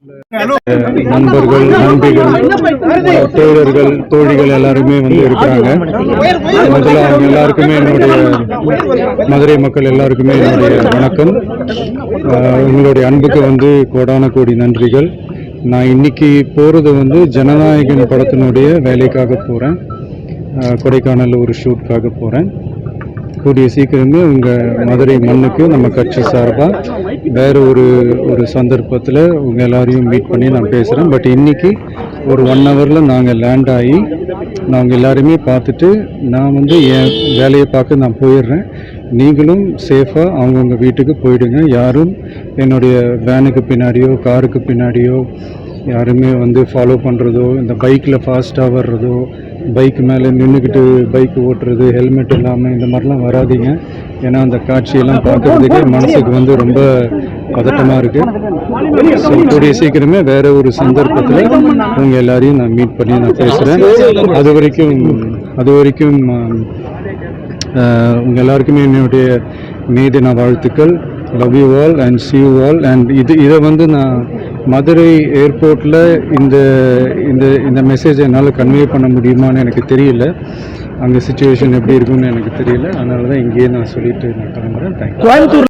நண்பர்கள், நண்பிகள், தோழர்கள், தோழிகள் எல்லாருமே வந்து இருக்கிறாங்க. முதல்ல அவங்க எல்லாருக்குமே என்னுடைய மதுரை மக்கள் எல்லாருக்குமே என்னுடைய வணக்கம். உங்களுடைய அன்புக்கு வந்து கோடான கோடி நன்றிகள். நான் இன்னைக்கு போகிறது வந்து ஜனநாயகன் படத்தினுடைய வேலைக்காக போகிறேன். கொடைக்கானலில் ஒரு ஷூட்காக போகிறேன். கூடிய சீக்கிரமே உங்கள் மதுரை மண்ணுக்கு நம்ம கட்சி சார்பாக வேறு ஒரு சந்தர்ப்பத்தில் உங்கள் எல்லாரையும் மீட் பண்ணி நான் பேசுகிறேன். பட் இன்றைக்கி ஒரு 1 ஹவரில் நாங்கள் லேண்ட் ஆகி நாங்கள் எல்லாருமே பார்த்துட்டு நான் வந்து என் வேலையை பார்க்க நான் போயிடுறேன். நீங்களும் சேஃபாக அவங்கவுங்க வீட்டுக்கு போயிடுங்க. யாரும் என்னுடைய வேனுக்கு பின்னாடியோ காருக்கு பின்னாடியோ யாருமே வந்து ஃபாலோ பண்ணுறதோ, இந்த பைக்கில் ஃபாஸ்ட்டாக வர்றதோ, பைக் மேலே நின்றுக்கிட்டு பைக் ஓட்டுறது, ஹெல்மெட் இல்லாமல் இந்த மாதிரிலாம் வராதிங்க. ஏன்னா அந்த காட்சியெல்லாம் பார்க்குறதுக்கே மனசுக்கு வந்து ரொம்ப பதட்டமாக இருக்குது. ஸோ கூடிய சீக்கிரமே வேறு ஒரு சந்தர்ப்பத்தில் உங்கள் எல்லாரையும் நான் மீட் பண்ணி நான் பேசுகிறேன். அது வரைக்கும் உங்கள் எல்லாருக்குமே என்னுடைய மே தின வாழ்த்துக்கள். Love you all and see you all. And இதை வந்து நான் மதுரை ஏர்போர்ட்டில் இந்த மெசேஜை என்னால் கன்வே பண்ண முடியுமான்னு எனக்கு தெரியல. அங்கே சுச்சுவேஷன் எப்படி இருக்குன்னு எனக்கு தெரியல. அதனால தான் இங்கேயே நான் சொல்லிட்டு நான் கிளம்புறேன். தேங்க்யூ.